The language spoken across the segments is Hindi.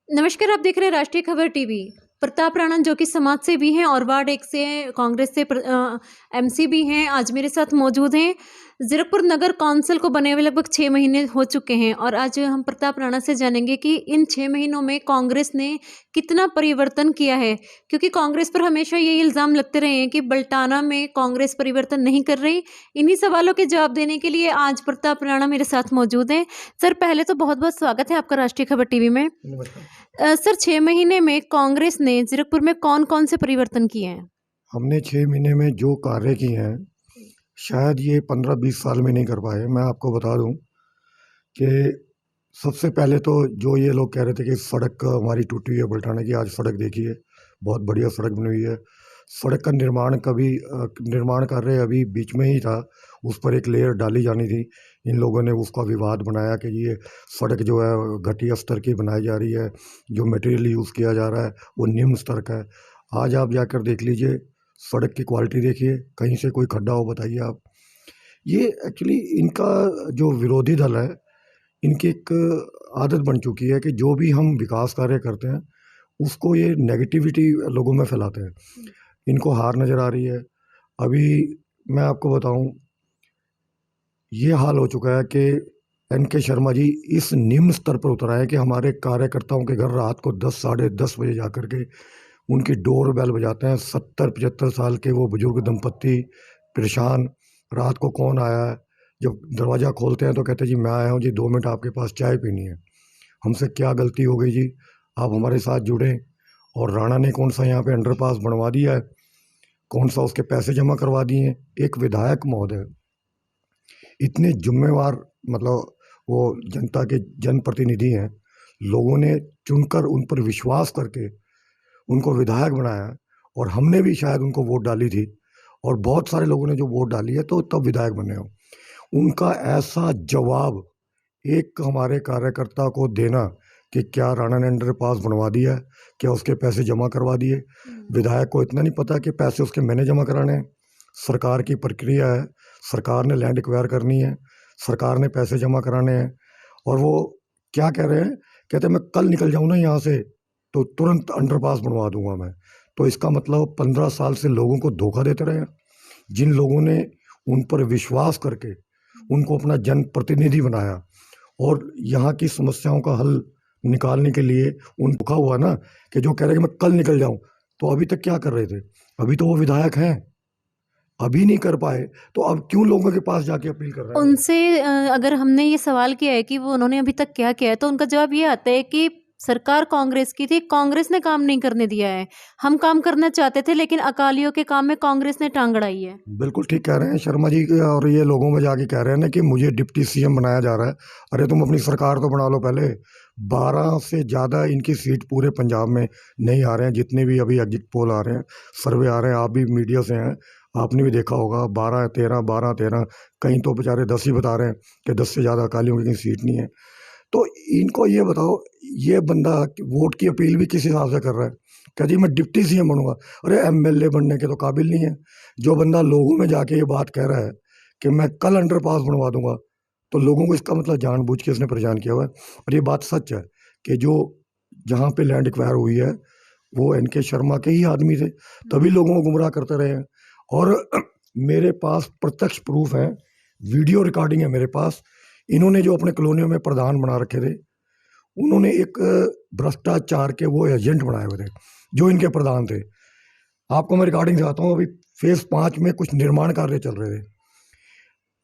नमस्कार, आप देख रहे हैं राष्ट्रीय खबर टीवी। प्रताप राणा जो कि समाज से भी हैं और वार्ड 1 से कांग्रेस से एमसी भी हैं, आज मेरे साथ मौजूद हैं। जीरकपुर नगर काउंसिल को बने हुए लगभग 6 महीने हो चुके हैं और आज हम प्रताप राणा से जानेंगे कि इन 6 महीनों में कांग्रेस ने कितना परिवर्तन किया है, क्योंकि कांग्रेस पर हमेशा ये इल्ज़ाम लगते रहे हैं कि बल्टाना में कांग्रेस परिवर्तन नहीं कर रही। इन्हीं सवालों के जवाब देने के लिए आज प्रताप राणा मेरे साथ मौजूद हैं। सर, पहले तो बहुत बहुत स्वागत है आपका राष्ट्रीय खबर टीवी में। सर, 6 महीने में कांग्रेस ने जीरकपुर में कौन-कौन से परिवर्तन किए हैं? हमने 6 महीने में जो कार्य किए हैं, शायद ये 15-20 साल में नहीं कर पाए। मैं आपको बता दूं कि सबसे पहले तो जो ये लोग कह रहे थे कि सड़क हमारी टूटी हुई है बल्टाना की, आज सड़क देखिए, बहुत बढ़िया सड़क बनी हुई है। सड़क का निर्माण कार्य अभी बीच में ही था, उस पर एक लेयर डाली जानी थी। इन लोगों ने उसका विवाद बनाया कि ये सड़क जो है घटिया स्तर की बनाई जा रही है, जो मटेरियल यूज़ किया जा रहा है वो निम्न स्तर का है। आज आप जाकर देख लीजिए, सड़क की क्वालिटी देखिए, कहीं से कोई खड्डा हो बताइए आप। ये एक्चुअली इनका जो विरोधी दल है, इनकी एक आदत बन चुकी है कि जो भी हम विकास कार्य करते हैं उसको ये नेगेटिविटी लोगों में फैलाते हैं। इनको हार नज़र आ रही है। अभी मैं आपको बताऊं, ये हाल हो चुका है कि एनके शर्मा जी इस निम्न स्तर पर उतर आए कि हमारे कार्यकर्ताओं के घर रात को 10 साढ़े 10 बजे जा कर के उनकी डोर बेल बजाते हैं। 70-75 साल के वो बुजुर्ग दंपत्ति परेशान, रात को कौन आया है, जब दरवाज़ा खोलते हैं तो कहते हैं जी मैं आया हूँ जी, 2 मिनट आपके पास चाय पीनी है। हमसे क्या गलती हो गई जी, आप हमारे साथ जुड़ें। और राणा ने कौन सा यहाँ पे अंडरपास बनवा दिया है, कौन सा उसके पैसे जमा करवा दिए हैं। एक विधायक महोदय इतने जिम्मेवार, मतलब वो जनता के जनप्रतिनिधि हैं, लोगों ने चुनकर उन पर विश्वास करके उनको विधायक बनाया, और हमने भी शायद उनको वोट डाली थी और बहुत सारे लोगों ने जो वोट डाली है तो तब विधायक बने हो। उनका ऐसा जवाब एक हमारे कार्यकर्ता को देना कि क्या राणा ने अंडरपास बनवा दिया है, क्या उसके पैसे जमा करवा दिए। विधायक को इतना नहीं पता कि पैसे उसके मैंने जमा कराने हैं। सरकार की प्रक्रिया है, सरकार ने लैंड एक्वायर करनी है, सरकार ने पैसे जमा कराने हैं। और वो क्या कह रहे हैं, कहते हैं मैं कल निकल जाऊँ ना यहाँ से तो तुरंत अंडरपास बनवा दूंगा मैं। तो इसका मतलब 15 साल से लोगों को धोखा देते रहे हैं। जिन लोगों ने उन पर विश्वास करके उनको अपना जनप्रतिनिधि बनाया और यहाँ की समस्याओं का हल निकालने के लिए उन धोखा हुआ ना, कि जो कह रहे हैं कि मैं कल निकल जाऊं, तो अभी तक क्या कर रहे थे? अभी तो वो विधायक हैं, अभी नहीं कर पाए तो अब क्यों लोगों के पास जाके अपील कर रहे हैं? उनसे अगर हमने ये सवाल किया है कि वो उन्होंने अभी तक क्या किया है, तो उनका जवाब ये आता है कि सरकार कांग्रेस की थी, कांग्रेस ने काम नहीं करने दिया है। हम काम करना चाहते थे लेकिन अकालियों के काम में कांग्रेस ने टांग अड़ाई है। बिल्कुल ठीक कह रहे हैं शर्मा जी। और ये लोगों में जाके कह रहे हैं ना कि मुझे डिप्टी सीएम बनाया जा रहा है। अरे तुम अपनी सरकार तो बना लो पहले। 12 से ज़्यादा इनकी सीट पूरे पंजाब में नहीं आ रहे हैं, जितने भी अभी एग्जिट पोल आ रहे हैं, सर्वे आ रहे हैं, आप भी मीडिया से हैं, आपने भी देखा होगा, 12-13 कहीं तो बेचारे 10 ही बता रहे हैं कि 10 से ज़्यादा अकालियों की कहीं सीट नहीं है। तो इनको ये बताओ, ये बंदा वोट की अपील भी किस हिसाब से कर रहा है? कह जी मैं डिप्टी सीएम बनूंगा। अरे एमएलए बनने के तो काबिल नहीं है। जो बंदा लोगों में जाके ये बात कह रहा है कि मैं कल अंडरपास बनवा दूंगा, तो लोगों को इसका मतलब जानबूझ के इसने परेशान किया हुआ है। और ये बात सच है कि जो जहाँ पे लैंड एक्वायर हुई है वो एनके शर्मा के ही आदमी थे, तभी लोगों को गुमराह करते रहे हैं। और मेरे पास प्रत्यक्ष प्रूफ है, वीडियो रिकॉर्डिंग है मेरे पास। इन्होंने जो अपने कॉलोनियों में प्रधान बना रखे थे, उन्होंने एक भ्रष्टाचार के वो एजेंट बनाए हुए थे जो इनके प्रधान थे। आपको मैं रिकॉर्डिंग दिखाता हूँ। अभी फेज 5 में कुछ निर्माण कार्य चल रहे थे।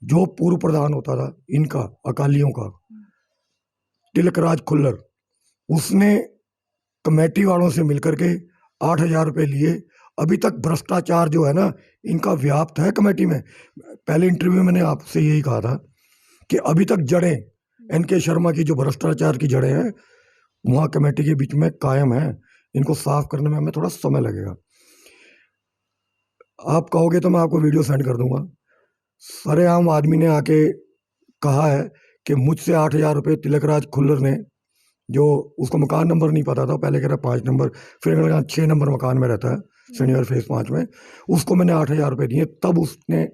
जो पूर्व प्रधान होता था इनका, अकालियों का, तिलकराज खुल्लर, उसने कमेटी वालों से मिलकर के 8,000 रुपये लिए। अभी तक भ्रष्टाचार जो है ना इनका व्याप्त है कमेटी में। पहले इंटरव्यू में मैंने आपसे यही कहा था कि अभी तक जड़ें एनके शर्मा की, जो भ्रष्टाचार की जड़ें हैं, वहाँ कमेटी के बीच में कायम है। इनको साफ करने में हमें थोड़ा समय लगेगा। आप कहोगे तो मैं आपको वीडियो सेंड कर दूंगा। सरेआम आदमी ने आके कहा है कि मुझसे 8,000 रुपये तिलकराज खुल्लर ने, जो उसको मकान नंबर नहीं पता था, पहले कह रहा 5 नंबर, फिर कहा 6 नंबर मकान में रहता है शनिवार फेज 5 में, उसको मैंने 8,000 रुपये दिए, तब उसने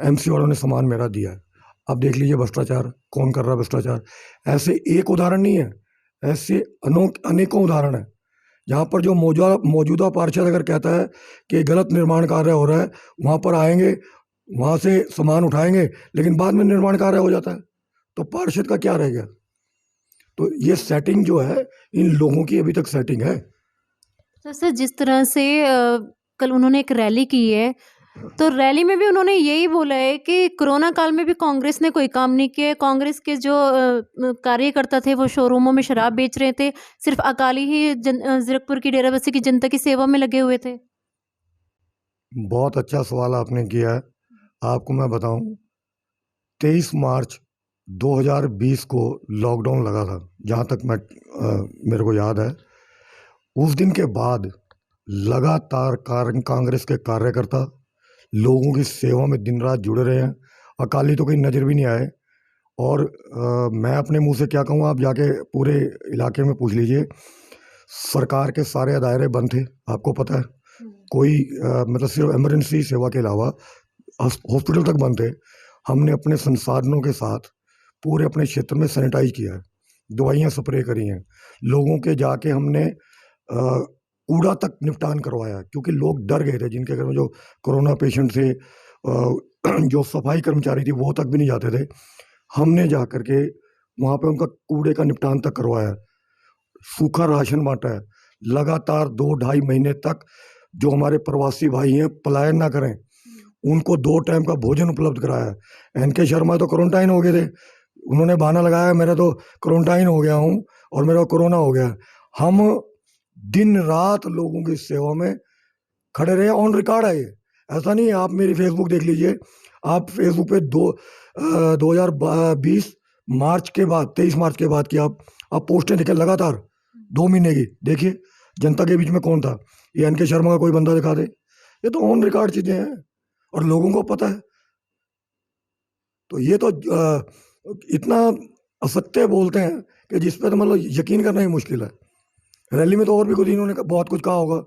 एमसी वालों ने सामान मेरा दिया है। अब देख लीजिए भ्रष्टाचार कौन कर रहा है। भ्रष्टाचार ऐसे एक उदाहरण नहीं है, ऐसे अनेकों उदाहरण हैं जहाँ पर जो मौजूदा मौजूदा पार्षद अगर कहता है कि गलत निर्माण कार्य हो रहा है, वहाँ पर आएंगे, वहाँ से सामान उठाएंगे, लेकिन बाद में निर्माण कार्य हो जाता है, तो पार्षद का क्या रह गया? तो ये सेटिंग जो है, इन लोगों की अभी तक सेटिंग है। तो सर जिस तरह से कल उन्होंने एक रैली की है, तो रैली में भी उन्होंने यही बोला है कि कोरोना काल में भी कांग्रेस ने कोई काम नहीं किया। कांग्रेस के जो कार्यकर्ता थे वो शोरूमों में शराब बेच रहे थे, सिर्फ अकाली ही जीरकपुर की डेराबस्सी की जनता की सेवा में लगे हुए थे। बहुत अच्छा सवाल आपने किया है। आपको मैं बताऊं, 23 मार्च 2020 को लॉकडाउन लगा था, जहाँ तक मेरे को याद है। उस दिन के बाद लगातार कांग्रेस के कार्यकर्ता लोगों की सेवा में दिन रात जुड़े रहे हैं। अकाली तो कहीं नज़र भी नहीं आए। और मैं अपने मुंह से क्या कहूँ, आप जाके पूरे इलाके में पूछ लीजिए, सरकार के सारे दायरे बंद थे, आपको पता है। कोई मतलब सिर्फ इमरजेंसी सेवा के अलावा हॉस्पिटल तक बंद थे। हमने अपने संसाधनों के साथ पूरे अपने क्षेत्र में सैनिटाइज किया है, दवाइयाँ स्प्रे करी हैं, लोगों के जाके हमने कूड़ा तक निपटान करवाया, क्योंकि लोग डर गए थे। जिनके घर में जो कोरोना पेशेंट थे, जो सफाई कर्मचारी थी, वो तक भी नहीं जाते थे। हमने जा कर के वहाँ पे उनका कूड़े का निपटान तक करवाया, सूखा राशन बांटा है। लगातार 2-2.5 महीने तक जो हमारे प्रवासी भाई हैं पलायन ना करें, उनको 2 टाइम का भोजन उपलब्ध कराया। एनके शर्मा तो क्वारंटाइन हो गए थे, उन्होंने बहाना लगाया मेरा तो क्वारंटाइन हो गया हूँ और मेरा कोरोना हो गया। हम दिन रात लोगों की सेवा में खड़े रहे, ऑन रिकॉर्ड है ये। ऐसा नहीं है, आप मेरी फेसबुक देख लीजिए। आप फेसबुक पे 2020 मार्च के बाद, 23 मार्च के बाद की आप पोस्टें देखें लगातार 2 महीने की, देखिए जनता के बीच में कौन था। ये एनके शर्मा का कोई बंदा दिखा दे, ये तो ऑन रिकॉर्ड चीजें हैं और लोगों को पता है। तो ये तो इतना असत्य बोलते हैं कि जिस पे तो मतलब यकीन करना ही मुश्किल है। रैली में तो और भी कुछ इन्होंने बहुत कुछ कहा होगा,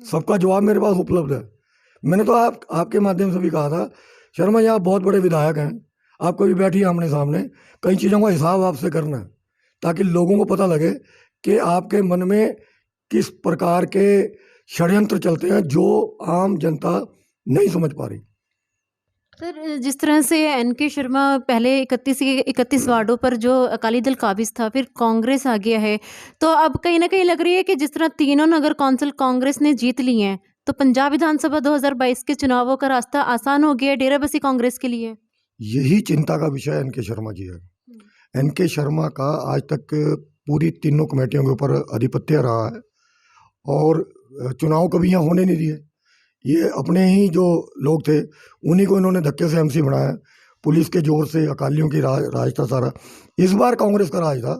सबका जवाब मेरे पास उपलब्ध है। मैंने तो आपके माध्यम से भी कहा था, शर्मा जी आप बहुत बड़े विधायक हैं, आप कभी बैठिए आमने सामने, कई चीज़ों का हिसाब आपसे करना है, ताकि लोगों को पता लगे कि आपके मन में किस प्रकार के षड्यंत्र चलते हैं जो आम जनता नहीं समझ पा रही। सर जिस तरह से एनके शर्मा पहले 31 वार्डों पर जो अकाली दल काबिज था, फिर कांग्रेस आ गया है, तो अब कहीं ना कहीं लग रही है कि जिस तरह तीनों नगर कौंसिल कांग्रेस ने जीत ली हैं, तो पंजाब विधानसभा 2022 के चुनावों का रास्ता आसान हो गया है डेराबस्सी कांग्रेस के लिए। यही चिंता का विषय एनके शर्मा जी है। एनके शर्मा का आज तक पूरी तीनों कमेटियों के ऊपर आधिपत्य रहा है और चुनाव कभी यहाँ होने नहीं दिए। ये अपने ही जो लोग थे उन्हीं को इन्होंने धक्के से एमसी बनाया, पुलिस के जोर से। अकालियों की राज था सारा। इस बार कांग्रेस का राज था,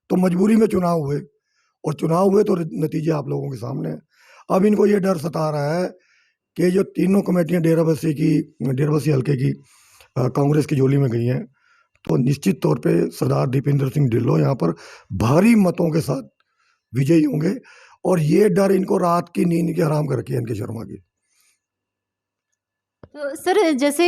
तो मजबूरी में चुनाव हुए, और चुनाव हुए तो नतीजे आप लोगों के सामने है। अब इनको ये डर सता रहा है कि जो तीनों कमेटियां डेराबस्सी हल्के की कांग्रेस की झोली में गई हैं, तो निश्चित तौर पे सरदार दीपेंद्र सिंह ढिल्लों यहाँ पर भारी मतों के साथ विजयी होंगे। और ये डर इनको रात की नींद की हराम कर रखी है एनके शर्मा की। तो सर जैसे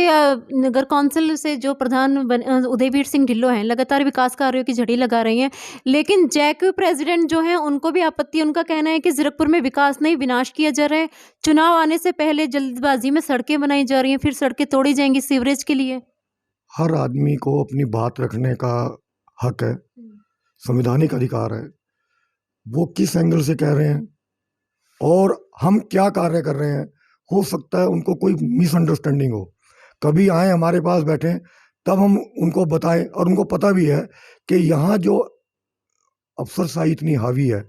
नगर कौंसिल से जो प्रधान उदयवीर सिंह ढिल्लों हैं, लगातार विकास कार्यों की झड़ी लगा रही हैं, लेकिन जैक प्रेसिडेंट जो हैं उनको भी आपत्ति। उनका कहना है कि जीरकपुर में विकास नहीं, विनाश किया जा रहा है। चुनाव आने से पहले जल्दबाजी में सड़कें बनाई जा रही हैं, फिर सड़कें तोड़ी जाएंगी सीवरेज के लिए। हर आदमी को अपनी बात रखने का हक है, संवैधानिक अधिकार है। वो किस एंगल से कह रहे हैं और हम क्या कार्य कर रहे हैं, हो सकता है उनको कोई मिसअंडरस्टैंडिंग हो। कभी आए हमारे पास बैठे, तब हम उनको बताएं। और उनको पता भी है कि यहाँ जो अफसरशाही इतनी हावी है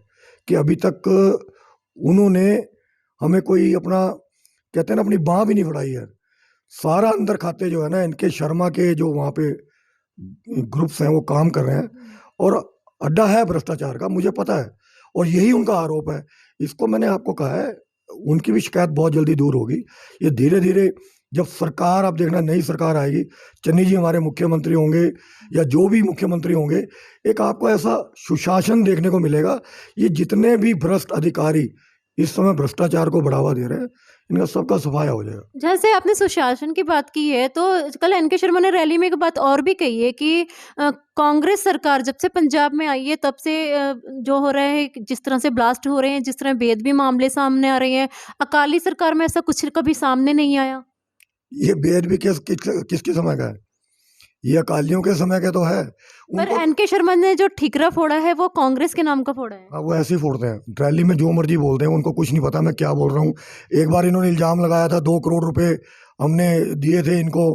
कि अभी तक उन्होंने हमें कोई अपना, कहते हैं ना, अपनी बाँह भी नहीं बढ़ाई है। सारा अंदर खाते जो है ना, इनके शर्मा के जो वहाँ पे ग्रुप्स हैं वो काम कर रहे हैं, और अड्डा है भ्रष्टाचार का, मुझे पता है। और यही उनका आरोप है। इसको मैंने आपको कहा है, उनकी भी शिकायत बहुत जल्दी दूर होगी। ये धीरे धीरे जब सरकार, आप देखना नई सरकार आएगी, चन्नी जी हमारे मुख्यमंत्री होंगे या जो भी मुख्यमंत्री होंगे, एक आपको ऐसा सुशासन देखने को मिलेगा। ये जितने भी भ्रष्ट अधिकारी इस समय भ्रष्टाचार को बढ़ावा दे रहे हैं, इनका सबका सफाया हो जाएगा। जैसे आपने सुशासन की बात की है, तो कल एनके शर्मा ने रैली में एक बात और भी कही है कि कांग्रेस सरकार जब से पंजाब में आई है तब से जो हो रहा है, जिस तरह से ब्लास्ट हो रहे हैं, जिस तरह बेदबी मामले सामने आ रहे हैं, अकाली सरकार में ऐसा कुछ कभी सामने नहीं आया। ये बेदबी किसके समय का है? ये अकालियों के समय का तो है। पर एनके शर्मा ने जो ठिकरा फोड़ा है वो कांग्रेस के नाम का फोड़ा है। हाँ, वो ऐसे ही फोड़ते हैं, रैली में जो मर्जी बोलते हैं, उनको कुछ नहीं पता मैं क्या बोल रहा हूँ। एक बार इन्होंने इल्जाम लगाया था 2 करोड़ रुपए हमने दिए थे इनको,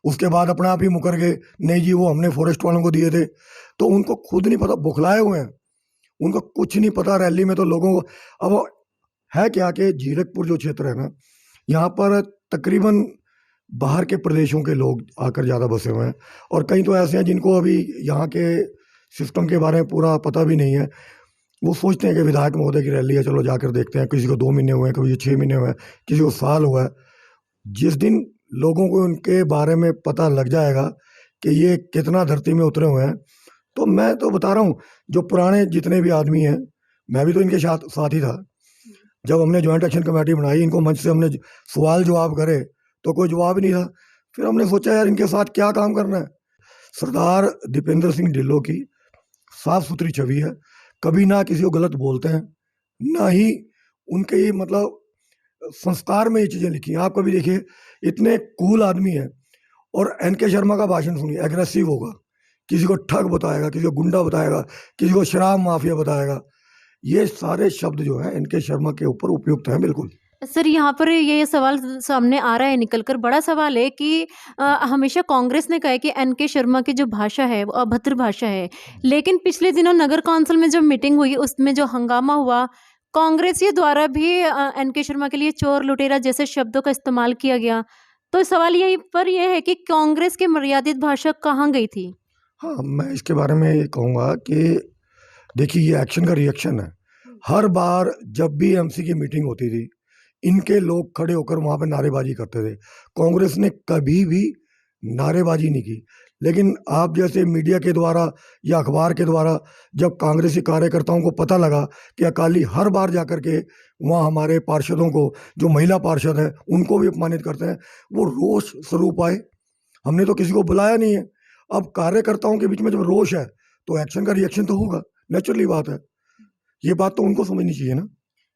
उसके बाद अपने आप ही मुकर गए, नहीं जी वो हमने फॉरेस्ट वालों को दिए थे। तो उनको खुद नहीं पता, बुखलाए हुए हैं, उनको कुछ नहीं पता। रैली में तो लोगों को अब है क्या कि जीरकपुर जो क्षेत्र है ना, यहाँ पर तकरीबन बाहर के प्रदेशों के लोग आकर ज़्यादा बसे हुए हैं, और कई तो ऐसे हैं जिनको अभी यहाँ के सिस्टम के बारे में पूरा पता भी नहीं है। वो सोचते हैं कि विधायक महोदय की रैली है, चलो जाकर देखते हैं। किसी को 2 महीने हुए हैं, कभी 6 महीने हुए हैं, किसी को साल हुआ है। जिस दिन लोगों को उनके बारे में पता लग जाएगा कि ये कितना धरती में उतरे हुए हैं, तो मैं तो बता रहा हूँ, जो पुराने जितने भी आदमी हैं, मैं भी तो इनके साथ ही था। जब हमने ज्वाइंट एक्शन कमेटी बनाई, इनको मंच से हमने सवाल जवाब करे तो कोई जवाब ही नहीं था। फिर हमने सोचा यार इनके साथ क्या काम करना है। सरदार दीपेंद्र सिंह ढिल्लों की साफ सुथरी छवि है, कभी ना किसी को गलत बोलते हैं, ना ही उनके ये मतलब संस्कार में ये चीज़ें लिखी हैं। आप कभी देखिए, इतने कूल आदमी हैं, और एनके शर्मा का भाषण सुनिए, एग्रेसिव होगा, किसी को ठग बताएगा, किसी को गुंडा बताएगा, किसी को शराब माफिया बताएगा। ये सारे शब्द जो हैं एनके शर्मा के ऊपर उपयुक्त हैं बिल्कुल। सर, यहाँ पर ये सवाल सामने आ रहा है निकलकर, बड़ा सवाल है कि हमेशा कांग्रेस ने कहा है कि एनके शर्मा की जो भाषा है वो अभद्र भाषा है, लेकिन पिछले दिनों नगर कौंसिल में जब मीटिंग हुई उसमें जो हंगामा हुआ, कांग्रेसियों द्वारा भी एनके शर्मा के लिए चोर लुटेरा जैसे शब्दों का इस्तेमाल किया गया। तो सवाल यहीं पर यह है कि कांग्रेस की मर्यादित भाषा कहाँ गई थी? हाँ, मैं इसके बारे में ये कहूँगा कि देखिए, ये एक्शन का रिएक्शन है। हर बार जब भी एमसी की मीटिंग होती थी, इनके लोग खड़े होकर वहाँ पे नारेबाजी करते थे। कांग्रेस ने कभी भी नारेबाजी नहीं की, लेकिन आप जैसे मीडिया के द्वारा या अखबार के द्वारा जब कांग्रेसी कार्यकर्ताओं को पता लगा कि अकाली हर बार जाकर के वहाँ हमारे पार्षदों को, जो महिला पार्षद हैं, उनको भी अपमानित करते हैं, वो रोष स्वरूप आए। हमने तो किसी को बुलाया नहीं है। अब कार्यकर्ताओं के बीच में जब रोष है तो एक्शन का रिएक्शन तो होगा, नेचुरली बात है। ये बात तो उनको समझनी चाहिए ना।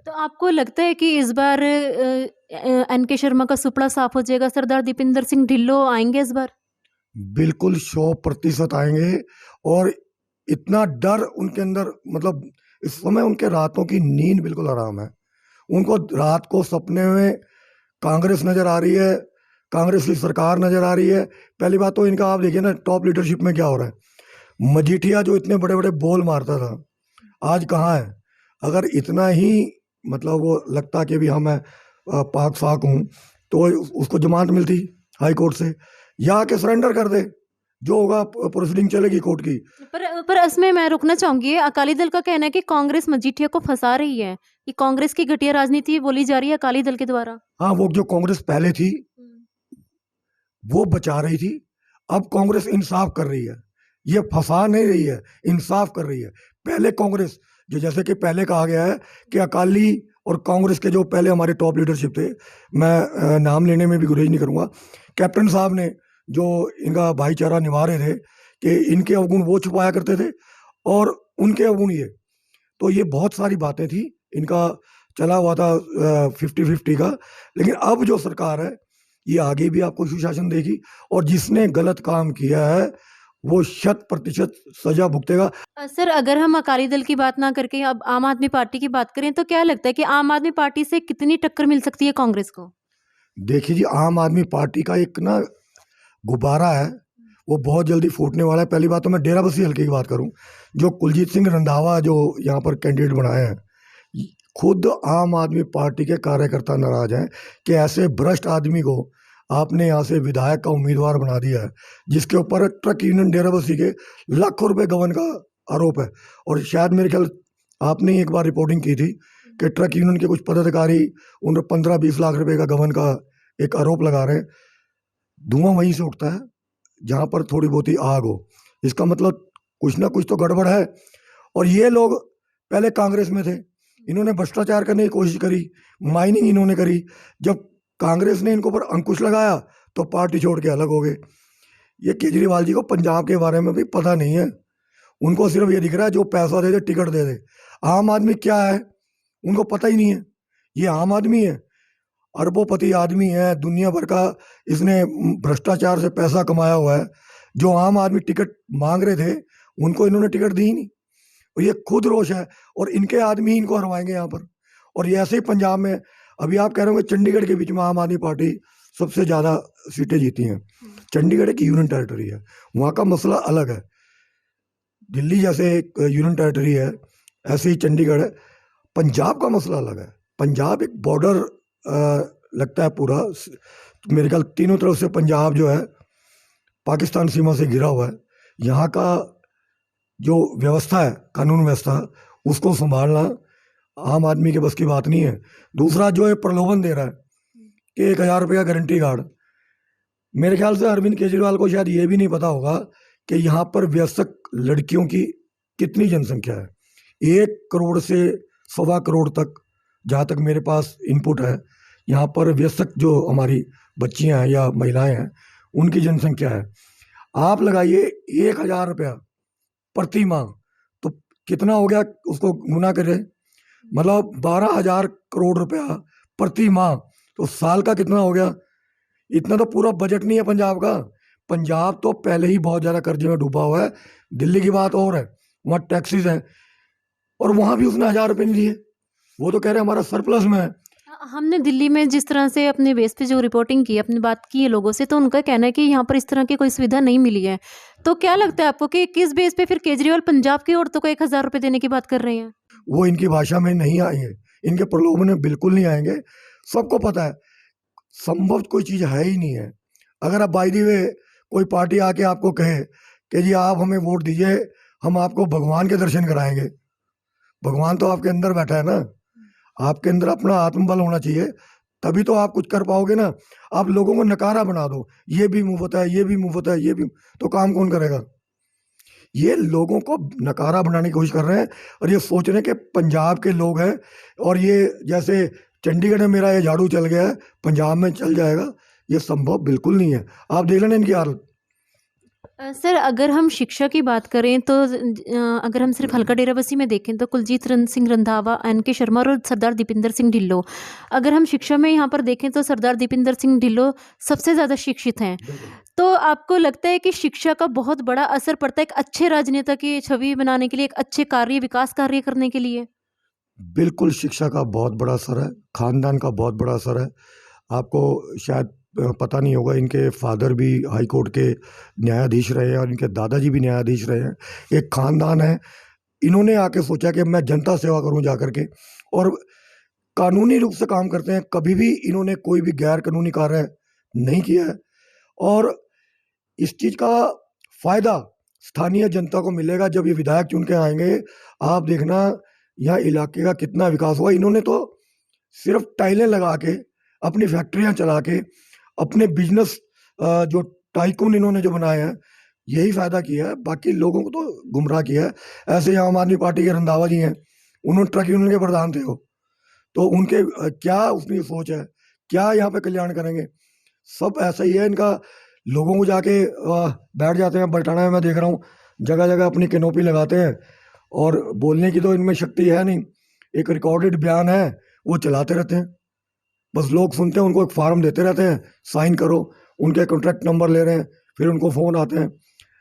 तो आपको लगता है कि इस बार एनके शर्मा का सुपड़ा साफ हो जाएगा, सरदार दीपेंद्र सिंह ढिल्लों आएंगे इस बार? बिल्कुल 100% आएंगे, और इतना डर उनके अंदर, मतलब इस समय उनके रातों की नींद बिल्कुल आराम है। उनको रात को सपने में कांग्रेस नजर आ रही है, कांग्रेस की सरकार नजर आ रही है। पहली बात तो इनका आप देखिए ना, टॉप लीडरशिप में क्या हो रहा है। मजीठिया जो इतने बड़े बड़े बोल मारता था, आज कहाँ है? अगर इतना ही मतलब वो लगता कि भी हाँ मैं पाक साक हूँ, तो उसको जमानत मिलती हाई कोर्ट से, या के सरेंडर कर दे, जो होगा प्रोसीडिंग चलेगी कोर्ट की। पर इसमें मैं रुकना चाहूंगी। अकाली दल का कहना है कि कांग्रेस मजीठिया को फंसा रही है, कि कांग्रेस की घटिया राजनीति बोली जा रही है अकाली दल के द्वारा। हाँ, वो जो कांग्रेस पहले थी वो बचा रही थी, अब कांग्रेस इंसाफ कर रही है। ये फंसा नहीं रही है, इंसाफ कर रही है। पहले कांग्रेस जो, जैसे कि पहले कहा गया है कि अकाली और कांग्रेस के जो पहले हमारे टॉप लीडरशिप थे, मैं नाम लेने में भी गुरेज नहीं करूँगा, कैप्टन साहब ने जो इनका भाईचारा निभा रहे थे, कि इनके अवगुण वो छुपाया करते थे और उनके अवगुण ये। तो ये बहुत सारी बातें थी, इनका चला हुआ था 50-50 का। लेकिन अब जो सरकार है ये आगे भी आपको सुशासन देगी, और जिसने गलत काम किया है वो 100% सजा भुगतेगा। सर, अगर हम अकाली दल की बात ना करके अब आम आदमी पार्टी की बात करें, तो क्या लगता है कि आम आदमी पार्टी से कितनी टक्कर मिल सकती है कांग्रेस को? देखिए जी, आम आदमी पार्टी का एक ना गुब्बारा है, वो बहुत जल्दी फूटने वाला है। पहली बात तो मैं डेराबस्सी हल्के की बात करूं, जो कुलजीत सिंह रंधावा जो यहाँ पर कैंडिडेट बनाए हैं, खुद आम आदमी पार्टी के कार्यकर्ता नाराज हैं कि ऐसे भ्रष्ट आदमी को आपने यहाँ से विधायक का उम्मीदवार बना दिया है, जिसके ऊपर ट्रक यूनियन डेराबस्सी के लाखों रुपए गबन का आरोप है। और शायद मेरे ख्याल आपने ही एक बार रिपोर्टिंग की थी कि ट्रक यूनियन के कुछ पदाधिकारी उन 15-20 लाख रुपए का गबन का एक आरोप लगा रहे हैं। धुआं वहीं से उठता है जहाँ पर थोड़ी बहुत ही आग हो। इसका मतलब कुछ ना कुछ तो गड़बड़ है। और ये लोग पहले कांग्रेस में थे, इन्होंने भ्रष्टाचार करने की कोशिश करी, माइनिंग इन्होंने करी। जब कांग्रेस ने इनको पर अंकुश लगाया तो पार्टी छोड़ के अलग हो गए। ये केजरीवाल जी को पंजाब के बारे में भी पता नहीं है। उनको सिर्फ ये दिख रहा है जो पैसा दे दे, टिकट दे दे। आम आदमी क्या है उनको पता ही नहीं है। ये आम आदमी है, अरबोपति आदमी है, दुनिया भर का इसने भ्रष्टाचार से पैसा कमाया हुआ है। जो आम आदमी टिकट मांग रहे थे उनको इन्होंने टिकट दी ही नहीं। और ये खुद रोष है और इनके आदमी ही इनको हरवाएंगे यहाँ पर। और ये ऐसे ही पंजाब में अभी आप कह रहे हो कि चंडीगढ़ के बीच में आम आदमी पार्टी सबसे ज़्यादा सीटें जीती हैं। चंडीगढ़ एक यूनियन टेरिटरी है, वहाँ का मसला अलग है। दिल्ली जैसे एक यूनियन टेरिटरी है, ऐसे ही चंडीगढ़ है। पंजाब का मसला अलग है। पंजाब एक बॉर्डर लगता है पूरा, मेरे ख्याल तीनों तरफ से पंजाब जो है पाकिस्तान सीमा से घिरा हुआ है। यहाँ का जो व्यवस्था है, कानून व्यवस्था, उसको संभालना आम आदमी के बस की बात नहीं है। दूसरा जो है प्रलोभन दे रहा है कि 1,000 रुपये का गारंटी कार्ड। मेरे ख्याल से अरविंद केजरीवाल को शायद ये भी नहीं पता होगा कि यहाँ पर वयस्क लड़कियों की कितनी जनसंख्या है। 1 करोड़ से 1.25 करोड़ तक, जहाँ तक मेरे पास इनपुट है, यहाँ पर वयस्क जो हमारी बच्चियाँ हैं या महिलाएं हैं उनकी जनसंख्या है। आप लगाइए 1,000 रुपया प्रति माह, तो कितना हो गया, उसको गुना करें, मतलब 12,000 करोड़ रुपया प्रति माह, तो साल का कितना हो गया। इतना तो पूरा बजट नहीं है पंजाब का। पंजाब तो पहले ही बहुत ज़्यादा कर्जे में डूबा हुआ है। दिल्ली की बात और है, वहाँ टैक्सेस हैं और वहाँ भी उसने 1,000 रुपये नहीं दिए। वो तो कह रहे हैं हमारा सरप्लस में है। हमने दिल्ली में जिस तरह से अपने बेस पे जो रिपोर्टिंग की, अपनी बात की है लोगों से, तो उनका कहना है कि यहाँ पर इस तरह की कोई सुविधा नहीं मिली है। तो क्या लगता है आपको कि किस बेस पे फिर केजरीवाल पंजाब की औरतों को 1,000 रुपये देने की बात कर रहे हैं? वो इनकी भाषा में नहीं आएंगे, इनके प्रलोभन में बिल्कुल नहीं आएंगे। सबको पता है संभव कोई चीज़ है ही नहीं है। अगर आप बाय द वे कोई पार्टी आके आपको कहे कि जी आप हमें वोट दीजिए, हम आपको भगवान के दर्शन कराएंगे। भगवान तो आपके अंदर बैठा है ना, आपके अंदर अपना आत्मबल होना चाहिए, तभी तो आप कुछ कर पाओगे ना। आप लोगों को नकारा बना दो, ये भी मुफ्त है, ये भी मुफ्त है, ये भी, तो काम कौन करेगा। ये लोगों को नकारा बनाने की कोशिश कर रहे हैं और ये सोच रहे हैं कि पंजाब के लोग हैं और ये जैसे चंडीगढ़ में मेरा ये झाड़ू चल गया है, पंजाब में चल जाएगा। ये संभव बिल्कुल नहीं है। आप देख लेना इनकी हालत। सर, अगर हम शिक्षा की बात करें तो अगर हम सिर्फ हल्का डेराबस्सी में देखें तो कुलजीत सिंह रंधावा, एन.के. शर्मा और सरदार दीपेंद्र सिंह ढिल्लों। अगर हम शिक्षा में यहाँ पर देखें तो सरदार दीपेंद्र सिंह ढिल्लों सबसे ज़्यादा शिक्षित हैं। तो आपको लगता है कि शिक्षा का बहुत बड़ा असर पड़ता है एक अच्छे राजनेता की छवि बनाने के लिए, एक अच्छे कार्य, विकास कार्य करने के लिए? बिल्कुल, शिक्षा का बहुत बड़ा असर है, खानदान का बहुत बड़ा असर है। आपको शायद पता नहीं होगा, इनके फादर भी हाई कोर्ट के न्यायाधीश रहे हैं और इनके दादाजी भी न्यायाधीश रहे हैं। एक खानदान है, इन्होंने आके सोचा कि मैं जनता सेवा करूं जा कर के, और कानूनी रूप से काम करते हैं। कभी भी इन्होंने कोई भी गैर कानूनी कार्य नहीं किया है और इस चीज़ का फ़ायदा स्थानीय जनता को मिलेगा जब ये विधायक चुन के आएंगे। आप देखना यहाँ इलाके का कितना विकास हुआ। इन्होंने तो सिर्फ टाइलें लगा के, अपनी फैक्ट्रियाँ चला के, अपने बिजनेस जो टाइकून इन्होंने जो बनाए हैं, यही फ़ायदा किया है। बाकी लोगों को तो गुमराह किया है। ऐसे ही आम आदमी पार्टी के रंधावा जी हैं, उन्होंने ट्रक यूनियन के प्रधान थे वो, तो उनके क्या उसमें सोच है, क्या यहाँ पे कल्याण करेंगे। सब ऐसा ही है इनका। लोगों को जाके बैठ जाते हैं। बल्टाना में मैं देख रहा हूँ जगह जगह अपनी कैनोपी लगाते हैं और बोलने की तो इनमें शक्ति है नहीं। एक रिकॉर्डेड बयान है, वो चलाते रहते हैं, बस लोग सुनते हैं, उनको एक फार्म देते रहते हैं, साइन करो, उनके कॉन्ट्रैक्ट नंबर ले रहे हैं, फिर उनको फ़ोन आते हैं।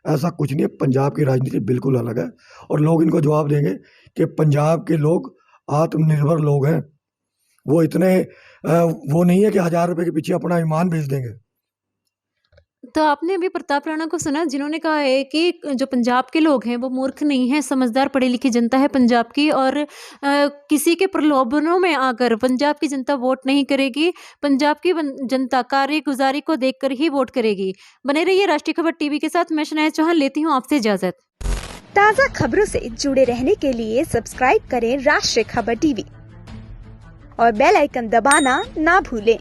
ऐसा कुछ नहीं है। पंजाब की राजनीति बिल्कुल अलग है और लोग इनको जवाब देंगे कि पंजाब के लोग आत्मनिर्भर लोग हैं। वो इतने वो नहीं है कि 1,000 रुपये के पीछे अपना ईमान बेच देंगे। तो आपने अभी प्रताप राणा को सुना, जिन्होंने कहा है कि जो पंजाब के लोग हैं वो मूर्ख नहीं है, समझदार पढ़ी लिखी जनता है पंजाब की, और किसी के प्रलोभनों में आकर पंजाब की जनता वोट नहीं करेगी। पंजाब की जनता कार्यगुजारी को देखकर ही वोट करेगी। बने रहिए राष्ट्रीय खबर टीवी के साथ। मैं शनाया चौहान लेती हूँ आपसे इजाजत। ताज़ा खबरों से जुड़े रहने के लिए सब्सक्राइब करें राष्ट्रीय खबर टीवी और बेल आइकन दबाना ना भूलें।